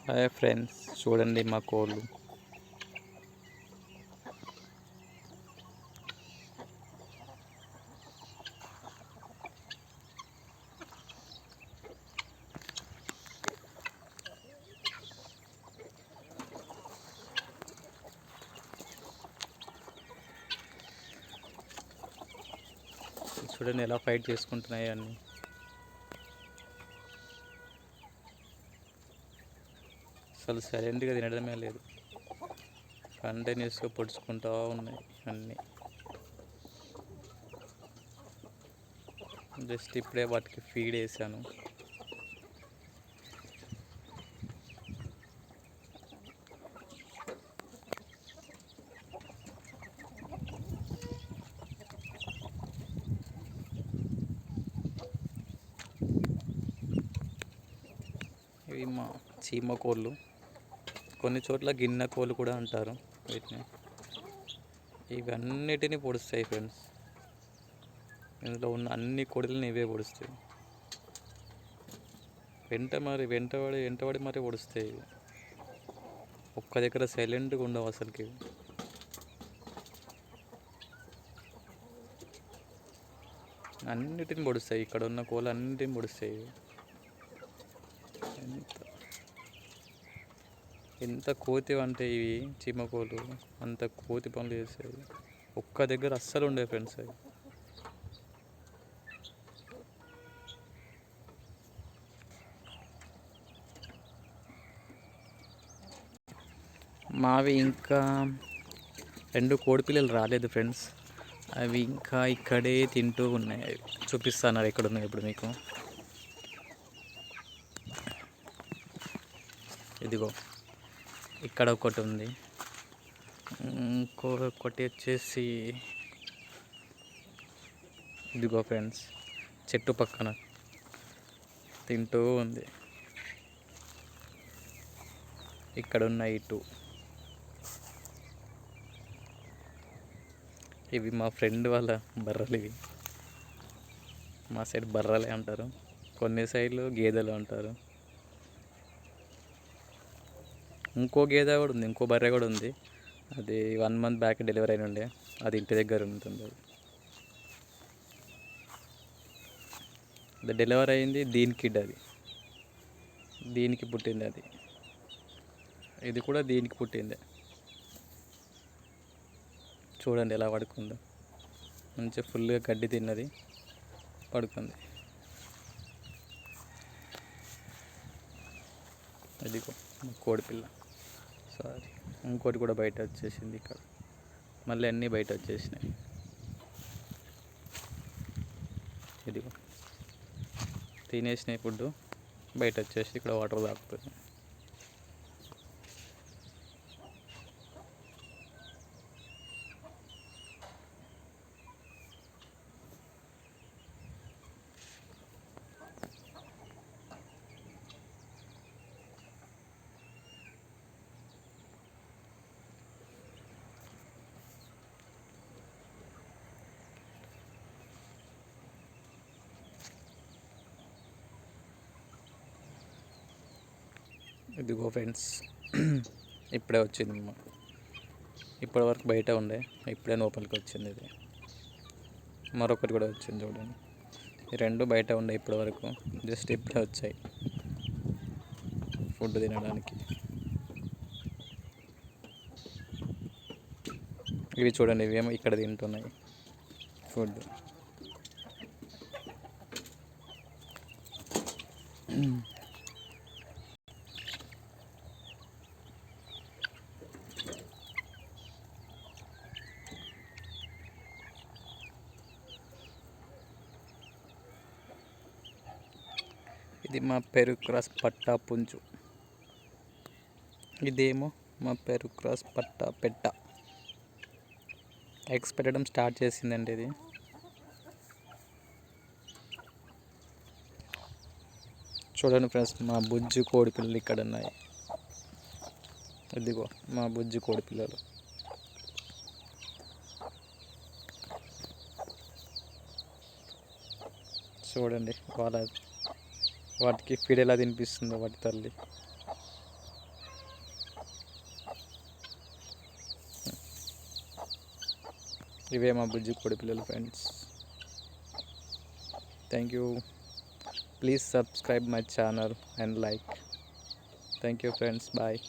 Hi friends, చూడండి మా కోళ్ళు. చూడండి ఎలా ఫైట్ చేసుకుంటున్నాయి అన్నీ. అసలు సైలెంట్గా తినడమే లేదు, కంటిన్యూస్గా పొడుచుకుంటూ ఉన్నాయి అన్నీ. జస్ట్ ఇప్పుడే వాటికి ఫీడ్ వేసాను. ఇవి మా చీమ కోళ్ళు, కొన్ని చోట్ల గిన్నె కోళ్ళు కూడా అంటారు వీటిని. ఇవన్నిటిని పొడుస్తాయి ఫ్రెండ్స్. ఇందులో ఉన్న అన్ని కోడిలని ఇవే పొడుస్తాయి. వెంటబడి మరి పొడుస్తాయి ఇవి. ఒక్క దగ్గర సైలెంట్గా ఉండవు అసలుకి. అన్నిటిని పొడుస్తాయి, ఇక్కడ ఉన్న కోళ్ళు అన్నిటిని పొడుస్తాయి. ఎంత కోతి అంటే ఇవి చీమ కోళ్ళు అంత కోతి పనులు చేస్తాయి. ఒక్క దగ్గర అస్సలు ఉండే ఫ్రెండ్స్ అవి. మావి ఇంకా 2 కోడిపిల్లలు రాలేదు ఫ్రెండ్స్. అవి ఇంకా ఇక్కడే తింటూ ఉన్నాయి. అవి చూపిస్తాను ఎక్కడ ఉన్నాయి ఇప్పుడు మీకు. ఇదిగో ఇక్కడ ఒకటి ఉంది, ఇంకొకటి వచ్చేసి ఇదిగో ఫ్రెండ్స్ చెట్టు పక్కన తింటూ ఉంది. ఇక్కడ ఉన్నాయి 2. ఇవి మా ఫ్రెండ్ వాళ్ళ బర్రెలు. ఇవి మా సైడ్ బర్రెలే అంటారు, కొన్ని సైడ్లు గేదెలు అంటారు. ఇంకో గేదె కూడా ఉంది, ఇంకో బర్రె కూడా ఉంది. అది 1 మంత్ బ్యాక్ డెలివరీ అయిన ఉండే, అది ఇంటి దగ్గర ఉంటుంది. అది డెలివరీ అయింది దీనికి, అది దీనికి పుట్టింది. అది ఇది కూడా దీనికి పుట్టిందే. చూడండి ఎలా పడుకుందో, మంచిగా ఫుల్గా గడ్డి తిన్నది, పడుకుంది. ఇదిగో కోడిపిల్ల. సారీ, ఇంకోటి కూడా బయట వచ్చేసింది ఇక్కడ. మళ్ళీ అన్నీ బయట వచ్చేసినాయి. ఇదిగో తినేసినాయి ఫుడ్, బయట వచ్చేసి ఇక్కడ వాటర్ తాగుతుంది. ఇదిగో ఫ్రెండ్స్ ఇప్పుడే వచ్చింది. ఇప్పటి వరకు బయట ఉండే, ఇప్పుడే లోపలికి వచ్చింది. ఇది మరొకటి కూడా వచ్చింది చూడండి. ఈ 2 బయట ఉండే ఇప్పటి వరకు, జస్ట్ ఇప్పుడే వచ్చాయి ఫుడ్ తినడానికి. ఇవి చూడండి, ఇవేమో ఇక్కడ తింటున్నాయి ఫుడ్. ఇది మా పెరుగు క్రాస్ పట్టా పుంజు, ఇదేమో మా పెరుగు క్రాస్ పట్టా పెట్ట. ఎగ్స్ పెట్టడం స్టార్ట్ చేసిందండి ఇది. చూడండి ఫ్రెండ్స్, మా బుజ్జి కోడి పిల్లలు ఇక్కడ ఉన్నాయి. ఇదిగో మా బుజ్జి కోడి పిల్లలు. చూడండి వాటికి ఫీడ్ ఎలా తినిపిస్తుందో వాటి తల్లి. ఇవే మా బుజ్జి కోడి పిల్లలు friends. Thank you. Please subscribe my channel and like. Thank you friends. Bye.